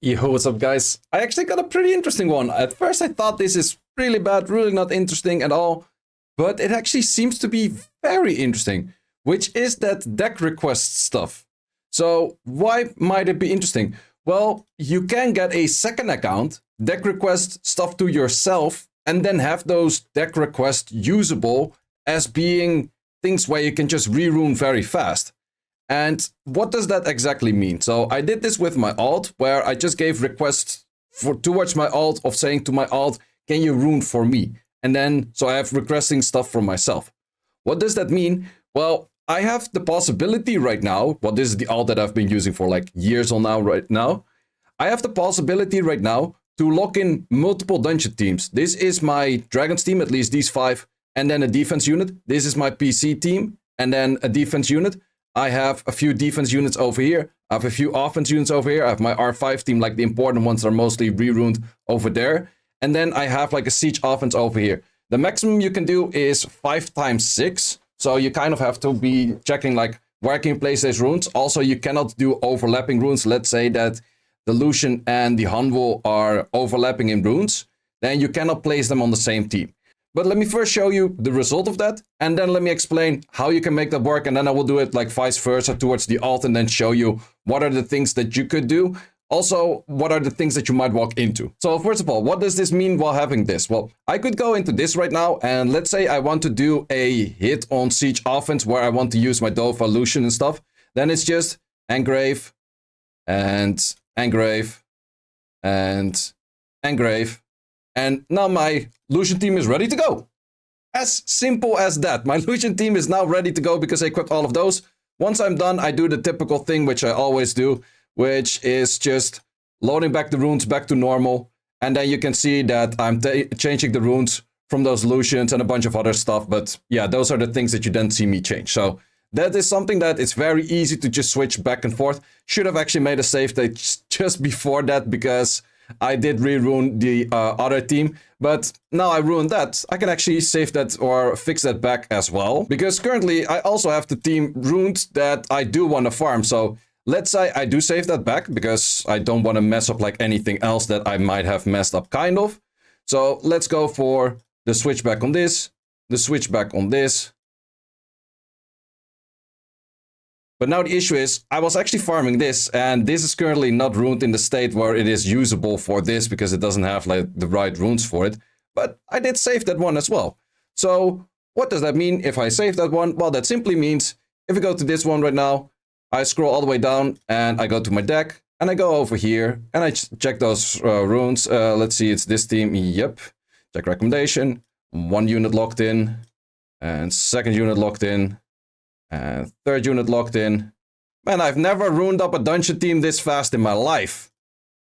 Yo, what's up, guys? I actually got a pretty interesting one. At first, I thought this is really bad, really not interesting at all, but it actually seems to be very interesting, which is that deck request stuff. So, why might it be interesting? Well, you can get a second account, deck request stuff to yourself, and then have those deck requests usable as being things where you can just rerune very fast. And what does that exactly mean? So I did this with my alt, where I just gave requests towards my alt of saying to my alt, can you rune for me? And then, so I have requesting stuff from myself. What does that mean? Well, I have the possibility right now, well, this is the alt that I've been using for like years on now, right now. I have the possibility right now to lock in multiple dungeon teams. This is my Dragons team, at least these 5, and then a defense unit. This is my PC team, and then a defense unit. I have a few defense units over here. I have a few offense units over here. I have my R5 team, like the important ones are mostly re-runed over there. And then I have like a siege offense over here. The maximum you can do is 5 times 6. So you kind of have to be checking like where can you place these runes. Also, you cannot do overlapping runes. Let's say that the Lucian and the Hanwol are overlapping in runes. Then you cannot place them on the same team. But let me first show you the result of that, and then let me explain how you can make that work, and then I will do it like vice versa towards the alt, and then show you what are the things that you could do. Also, what are the things that you might walk into. So first of all, what does this mean while having this? Well, I could go into this right now, and let's say I want to do a hit on siege offense where I want to use my Dova, Lucian and stuff. Then it's just engrave, and engrave, and engrave. And now my Lucian team is ready to go. As simple as that. My Lucian team is now ready to go because I equipped all of those. Once I'm done, I do the typical thing, which I always do, which is just loading back the runes back to normal. And then you can see that I'm changing the runes from those Lucians and a bunch of other stuff. But yeah, those are the things that you then see me change. So that is something that it's very easy to just switch back and forth. Should have actually made a save state just before that because I did re-rune the other team, but now I ruined that. I can actually save that or fix that back as well, because currently I also have the team ruined that I do want to farm. So let's say I do save that back because I don't want to mess up like anything else that I might have messed up kind of. So let's go for the switchback on this, the switchback on this. But now the issue is, I was actually farming this, and this is currently not ruined in the state where it is usable for this, because it doesn't have like the right runes for it. But I did save that one as well. So what does that mean if I save that one? Well, that simply means if I go to this one right now, I scroll all the way down and I go to my deck and I go over here and I check those runes. Let's see, it's this team. Yep. Check recommendation. 1 unit locked in and 2nd unit locked in. And 3rd unit locked in. Man, I've never ruined up a dungeon team this fast in my life.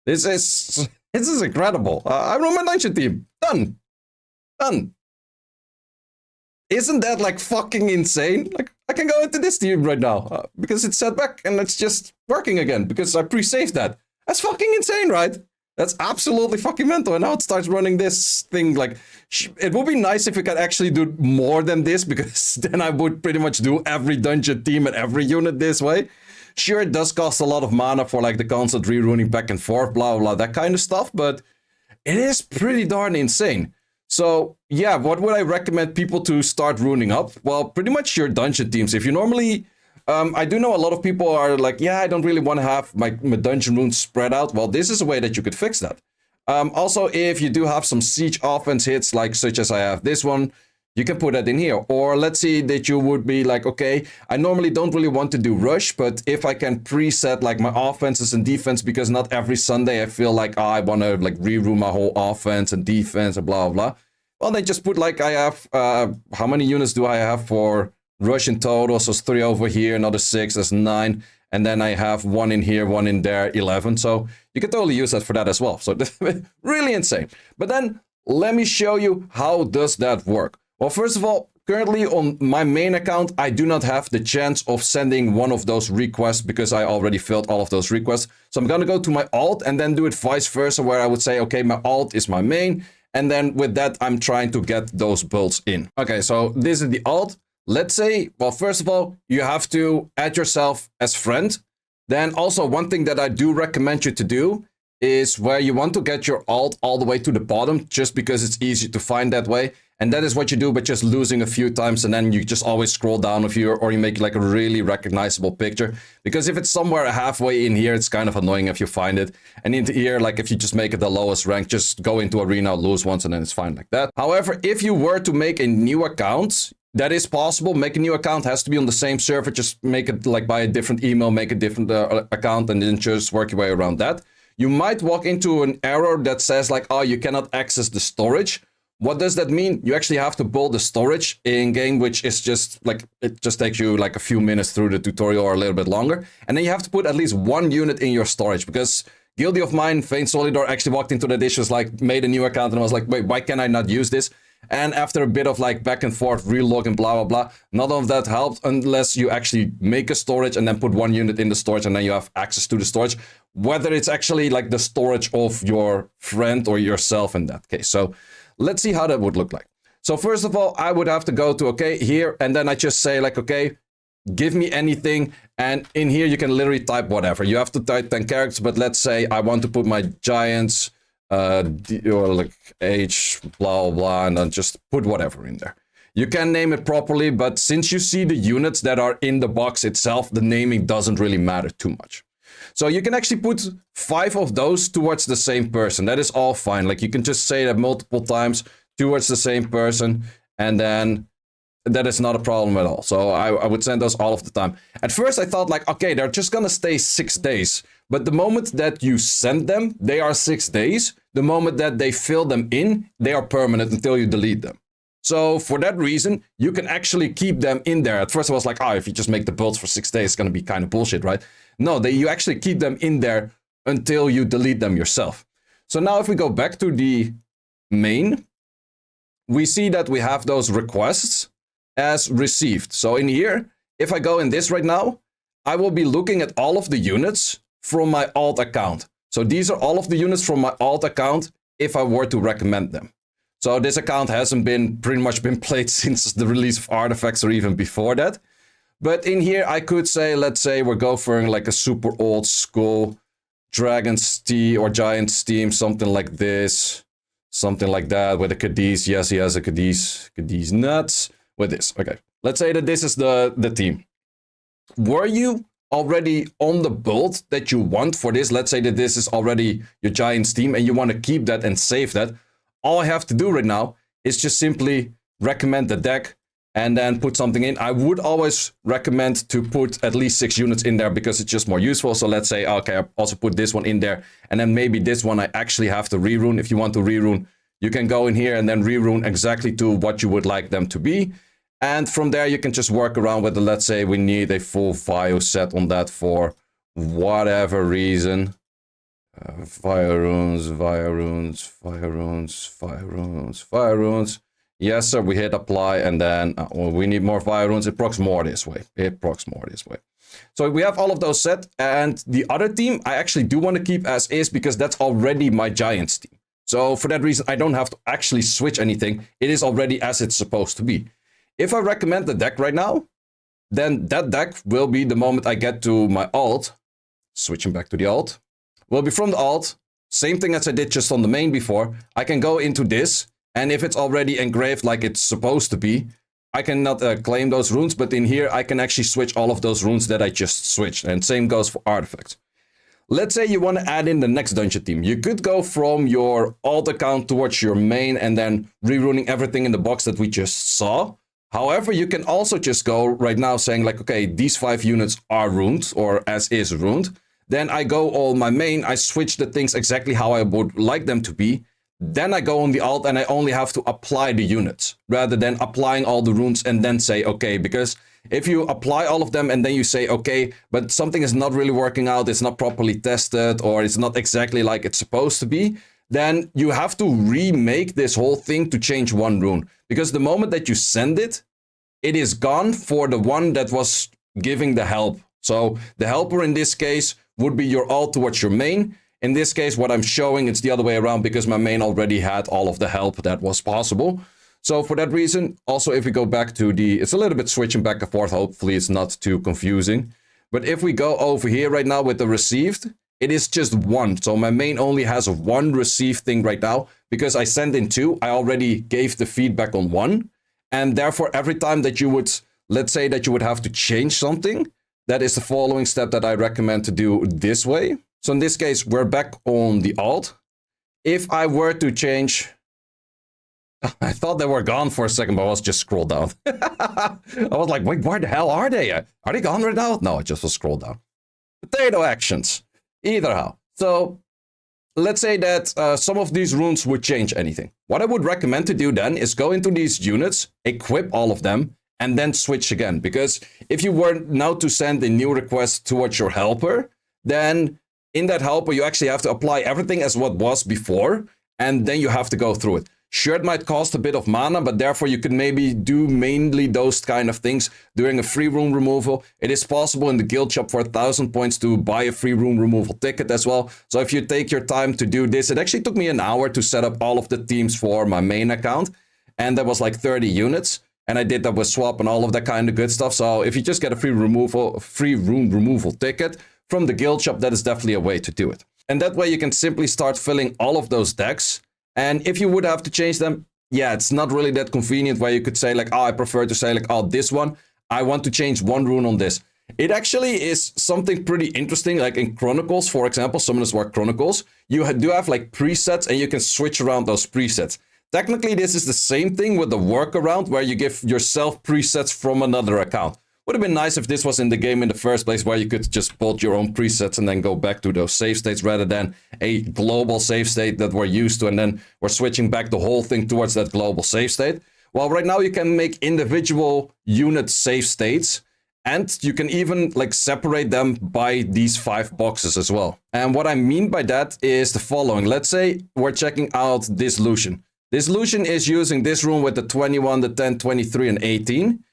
This is incredible. I ruined my dungeon team. Done. Done. Isn't that like fucking insane? Like, I can go into this team right now because it's set back and it's just working again because I pre-saved that. That's fucking insane, right? That's absolutely fucking mental. And now it starts running this thing like... It would be nice if we could actually do more than this, because then I would pretty much do every dungeon team and every unit this way. Sure, it does cost a lot of mana for like the constant reruning back and forth, blah, blah, that kind of stuff. But it is pretty darn insane. So yeah, what would I recommend people to start runing up? Well, pretty much your dungeon teams. If you normally... I do know a lot of people are like, yeah, I don't really want to have my dungeon runes spread out. Well, this is a way that you could fix that. Also, if you do have some siege offense hits, like such as I have this one, you can put that in here. Or let's say that you would be like, okay, I normally don't really want to do rush, but if I can preset like my offenses and defense, because not every Sunday I feel like, oh, I want to like rerune my whole offense and defense and blah, blah. Well, then just put like I have, how many units do I have for rush in total? So it's 3 over here, another 6, that's 9. And then I have 1 in here, 1 in there, 11. So you can totally use that for that as well. So really insane. But then let me show you how does that work. Well, first of all, currently on my main account, I do not have the chance of sending one of those requests because I already filled all of those requests. So I'm going to go to my alt and then do it vice versa, where I would say, okay, my alt is my main. And then with that, I'm trying to get those builds in. Okay, so this is the alt. Let's say, well, first of all, you have to add yourself as friend. Then also one thing that I do recommend you to do is where you want to get your alt all the way to the bottom, just because it's easy to find that way. And that is what you do by just losing a few times, and then you just always scroll down a few, or you make like a really recognizable picture. Because if it's somewhere halfway in here, it's kind of annoying if you find it. And into here, like if you just make it the lowest rank, just go into arena, lose once, and then it's fine like that. However, if you were to make a new account, that is possible. Make a new account, has to be on the same server. Just make it like by a different email, make a different account, and then just work your way around that. You might walk into an error that says like, oh, you cannot access the storage. What does that mean? You actually have to build the storage in game, which is just like, it just takes you like a few minutes through the tutorial or a little bit longer. And then you have to put at least 1 unit in your storage, because Guilty of mine, Fein Solidor, actually walked into the dishes, like made a new account, and I was like, wait, why can I not use this? And after a bit of like back and forth, relog and blah, blah, blah, none of that helped unless you actually make a storage and then put 1 unit in the storage, and then you have access to the storage, whether it's actually like the storage of your friend or yourself in that case. So let's see how that would look like. So first of all, I would have to go to, okay, here, and then I just say like, okay, give me anything. And in here, you can literally type whatever. You have to type 10 characters, but let's say I want to put my giants, or like age, blah, blah, and then just put whatever in there. You can name it properly, but since you see the units that are in the box itself, the naming doesn't really matter too much. So you can actually put 5 of those towards the same person. That is all fine. Like you can just say that multiple times towards the same person, and then that is not a problem at all. So I would send those all of the time. At first I thought like, okay, they're just gonna stay 6 days. But the moment that you send them, they are 6 days. The moment that they fill them in, they are permanent until you delete them. So for that reason, you can actually keep them in there. At first I was like, oh, if you just make the builds for 6 days, it's gonna be kind of bullshit, right? No, you actually keep them in there until you delete them yourself. So now if we go back to the main, we see that we have those requests as received. So in here, if I go in this right now, I will be looking at all of the units from my alt account. So these are all of the units from my alt account if I were to recommend them. So this account hasn't been pretty much been played since the release of artifacts or even before that. But in here, I could say, let's say we're going for like a super old school Dragon's Tea or Giant's Team, something like this. Something like that with a Cadiz. Yes, he has a Cadiz. Cadiz nuts. With this. Okay. Let's say that this is the team. Were you already on the build that you want for this? Let's say that this is already your Giants team and you want to keep that and save that. All I have to do right now is just simply recommend the deck and then put something in. I would always recommend to put at least 6 units in there because it's just more useful. So let's say, okay, I also put this one in there, and then maybe this one I actually have to rerune. If you want to rerune, you can go in here and then rerune exactly to what you would like them to be. And from there, you can just work around with it. Let's say we need a full Vio set on that for whatever reason. Fire runes, fire runes, fire runes, fire runes, fire runes. Yes, sir, we hit apply, and then we need more fire runes. It procs more this way. It procs more this way. So we have all of those set, and the other team I actually do want to keep as is because that's already my Giants team. So for that reason, I don't have to actually switch anything. It is already as it's supposed to be. If I recommend the deck right now, then that deck will be the moment I get to my alt, switching back to the alt, will be from the alt, same thing as I did just on the main before. I can go into this, and if it's already engraved like it's supposed to be, I cannot claim those runes, but in here I can actually switch all of those runes that I just switched, and same goes for artifacts. Let's say you want to add in the next dungeon team. You could go from your alt account towards your main and then reruning everything in the box that we just saw. However, you can also just go right now saying like, okay, these 5 units are runed or as is runed. Then I go on my main, I switch the things exactly how I would like them to be. Then I go on the alt and I only have to apply the units rather than applying all the runes and then say, okay, because if you apply all of them and then you say, okay, but something is not really working out, it's not properly tested, or it's not exactly like it's supposed to be, then you have to remake this whole thing to change 1 rune. Because the moment that you send it, it is gone for the one that was giving the help. So the helper in this case would be your alt towards your main. In this case, what I'm showing, it's the other way around because my main already had all of the help that was possible. So for that reason, also if we go back to it's a little bit switching back and forth, hopefully it's not too confusing. But if we go over here right now with the received, it is just one. So my main only has a one receive thing right now. Because I sent in two, I already gave the feedback on one. And therefore, every time that you would, let's say that you would have to change something, that is the following step that I recommend to do this way. So in this case, we're back on the alt. If I were to change, I thought they were gone for a second, but I was just scrolled down. I was like, wait, where the hell are they? Are they gone right now? No, I just was scrolled down. Potato actions, either how. So let's say that some of these runes would change anything. What I would recommend to do then is go into these units, equip all of them, and then switch again. Because if you were now to send a new request towards your helper, then in that helper, you actually have to apply everything as what was before, and then you have to go through it. Sure, it might cost a bit of mana, but therefore you could maybe do mainly those kind of things during a free rune removal. It is possible in the guild shop for 1,000 points to buy a free rune removal ticket as well. So if you take your time to do this, it actually took me an hour to set up all of the teams for my main account. And that was like 30 units. And I did that with swap and all of that kind of good stuff. So if you just get a free rune removal ticket from the guild shop, that is definitely a way to do it. And that way you can simply start filling all of those decks. And if you would have to change them, yeah, it's not really that convenient where you could say like, oh, I prefer to say like, oh, this one, I want to change one rune on this. It actually is something pretty interesting, like in Chronicles, for example, Summoners War Chronicles, you do have like presets and you can switch around those presets. Technically, this is the same thing with the workaround where you give yourself presets from another account. Would have been nice if this was in the game in the first place where you could just build your own presets and then go back to those save states rather than a global save state that we're used to and then we're switching back the whole thing towards that global save state. Well, right now you can make individual unit save states and you can even like separate them by these 5 boxes as well. And what I mean by that is the following. Let's say we're checking out this Lucian. This Lucian is using this rune with the 21, the 10, 23, and 18.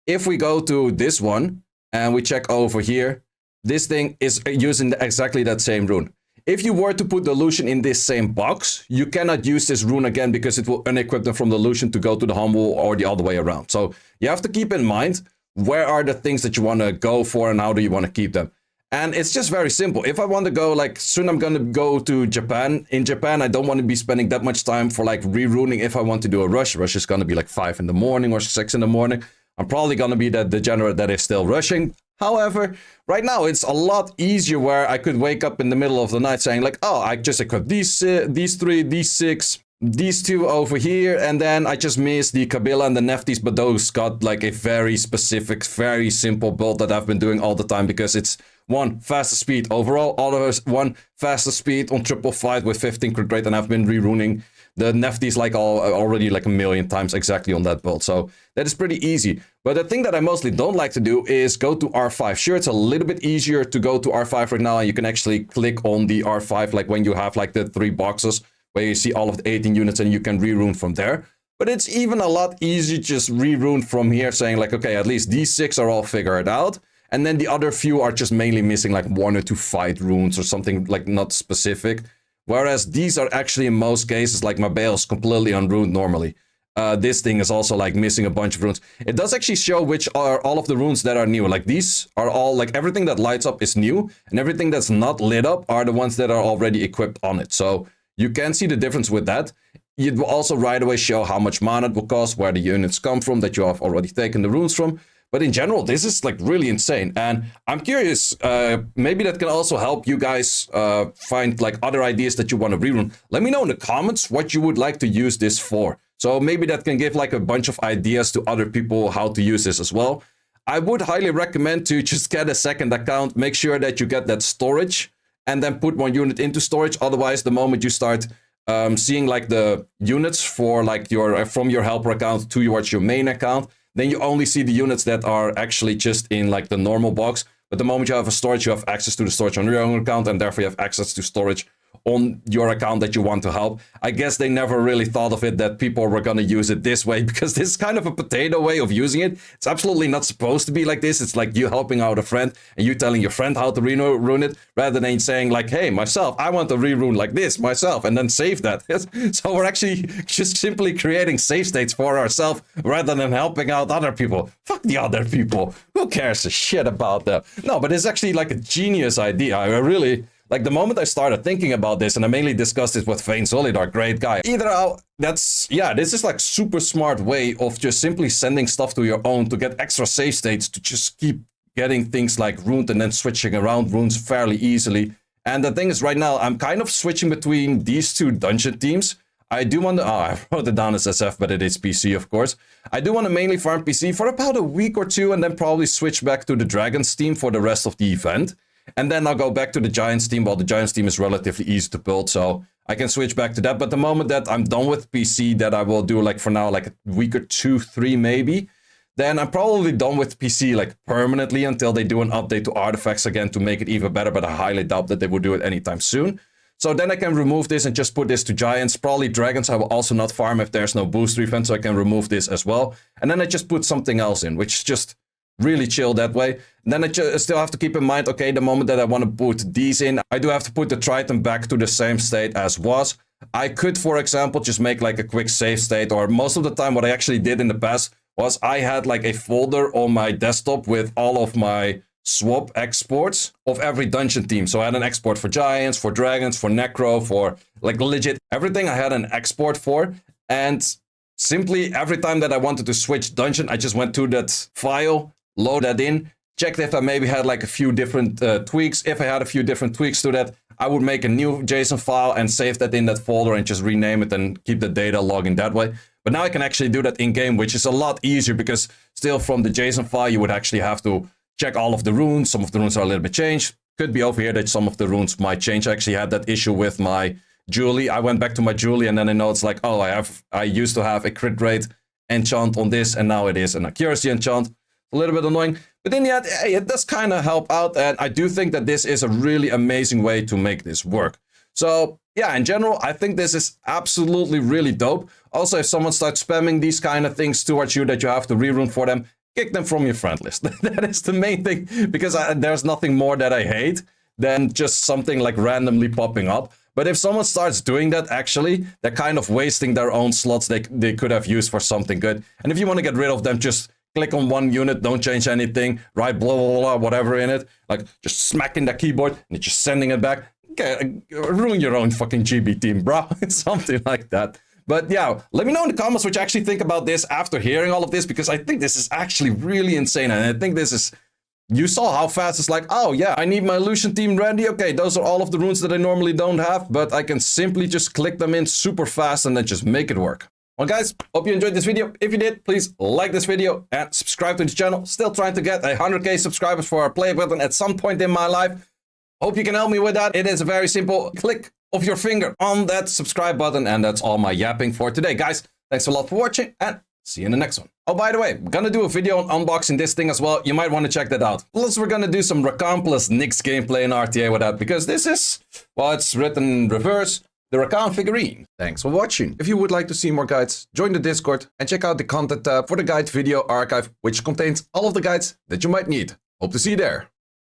If we go to this one and we check over here, this thing is using exactly that same rune. If you were to put the Lucian in this same box, you cannot use this rune again because it will unequip them from the Lucian to go to the Humble or the other way around. So you have to keep in mind where are the things that you want to go for and how do you want to keep them. And it's just very simple. If I want to go, like, soon I'm going to go to Japan. In Japan, I don't want to be spending that much time for, like, reruning if I want to do a rush. Rush is going to be, like, 5 in the morning or 6 in the morning. I'm probably going to be that degenerate that is still rushing. However, right now, it's a lot easier where I could wake up in the middle of the night saying, like, oh, I just equipped these 3, these 6, these 2 over here, and then I just missed the Kabila and the Neftis, but those got, like, a very specific, very simple build that I've been doing all the time because it's 1, faster speed overall, others 1, faster speed on triple fight with 15 crit rate, and I've been reruning the Neftis like already like a million times exactly on that build. So that is pretty easy. But the thing that I mostly don't like to do is go to R5. Sure, it's a little bit easier to go to R5 right now, and you can actually click on the R5 like when you have like the 3 boxes where you see all of the 18 units and you can rerune from there. But it's even a lot easier just rerune from here saying like, okay, at least these 6 are all figured out. And then the other few are just mainly missing like 1 or 2 fight runes or something like not specific. Whereas these are actually in most cases like my bale is completely unruned normally. This thing is also like missing a bunch of runes. It does actually show which are all of the runes that are new. Like these are all like everything that lights up is new and everything that's not lit up are the ones that are already equipped on it. So you can see the difference with that. It will also right away show how much mana it will cost, where the units come from that you have already taken the runes from. But in general, this is like really insane. And I'm curious, maybe that can also help you guys find like other ideas that you want to rerun. Let me know in the comments what you would like to use this for. So maybe that can give like a bunch of ideas to other people how to use this as well. I would highly recommend to just get a second account. Make sure that you get that storage and then put 1 unit into storage. Otherwise, the moment you start seeing like the units for like your from your helper account towards your main account, then you only see the units that are actually just in like the normal box. But the moment you have a storage, you have access to the storage on your own account, and therefore you have access to storage on your account that you want to help. I guess they never really thought of it that people were going to use it this way, because this is kind of a potato way of using it. It's absolutely not supposed to be like this. It's like you helping out a friend and you telling your friend how to rerun it, rather than saying like, hey, myself, I want to rerun like this myself, and then save that. So we're actually just simply creating save states for ourselves rather than helping out other people. Fuck the other people. Who cares a shit about them? No, but it's actually like a genius idea. I really Like the moment I started thinking about this, and I mainly discussed this with Vane Solidar, great guy. Either out, this is like super smart way of just simply sending stuff to your own to get extra save states to just keep getting things like runes and then switching around runes fairly easily. And the thing is, right now, I'm kind of switching between these two dungeon teams. I do want to, I wrote it down as SF, but it is PC, of course. I do want to mainly farm PC for about a week or two and then probably switch back to the Dragons team for the rest of the event. And then I'll go back to the Giants team. Well, the Giants team is relatively easy to build, so I can switch back to that. But the moment that I'm done with PC, that I will do like for now, like a week or 2, 3 maybe, then I'm probably done with PC like permanently until they do an update to artifacts again to make it even better. But I highly doubt that they will do it anytime soon. So then I can remove this and just put this to Giants. Probably Dragons I will also not farm if there's no booster event, so I can remove this as well. And then I just put something else in, which is just really chill that way. And then I still have to keep in mind, okay, the moment that I want to put these in, I do have to put the Triton back to the same state as was. I could, for example, just make like a quick save state, or most of the time what I actually did in the past was I had like a folder on my desktop with all of my swap exports of every dungeon team. So I had an export for Giants, for Dragons, for Necro, for like legit everything I had an export for. And simply every time that I wanted to switch dungeon, I just went to that file, load that in, checked if I maybe had like a few different tweaks. If I had a few different tweaks to that, I would make a new JSON file and save that in that folder and just rename it and keep the data log in that way. But now I can actually do that in game, which is a lot easier because still from the JSON file, you would actually have to check all of the runes. Some of the runes are a little bit changed. Could be over here that some of the runes might change. I actually had that issue with my Julie. I went back to my Julie and then I know it's like, oh, I used to have a crit rate enchant on this and now it is an accuracy enchant. A little bit annoying, but in the end, hey, it does kind of help out, and I do think that this is a really amazing way to make this work. So yeah, in general, I think this is absolutely really dope. Also, if someone starts spamming these kind of things towards you that you have to rerun for them, kick them from your friend list. That is the main thing, because there's nothing more that I hate than just something like randomly popping up. But if someone starts doing that, actually, they're kind of wasting their own slots they could have used for something good. And if you want to get rid of them, just click on one unit, don't change anything, write blah, blah, blah, whatever in it. Like, just smacking the keyboard and you're just sending it back. Okay, ruin your own fucking GB team, bro. Something like that. But yeah, let me know in the comments what you actually think about this after hearing all of this, because I think this is actually really insane. And I think this is... You saw how fast it's like, oh yeah, I need my Lucian team ready. Okay, those are all of the runes that I normally don't have, but I can simply just click them in super fast and then just make it work. Well guys, hope you enjoyed this video. If you did, please like this video and subscribe to the channel. Still trying to get 100k subscribers for our play button at some point in my life. Hope you can help me with that. It is a very simple click of your finger on that subscribe button, and that's all my yapping for today. Guys, thanks a lot for watching and see you in the next one. Oh, by the way, I'm gonna do a video on unboxing this thing as well. You might want to check that out. Plus, we're gonna do some Rakan plus Nyx gameplay in RTA with that, because this is, well, it's written in reverse, the Rakan figurine. Thanks for watching. If you would like to see more guides, join the Discord and check out the content tab for the guide video archive, which contains all of the guides that you might need. Hope to see you there.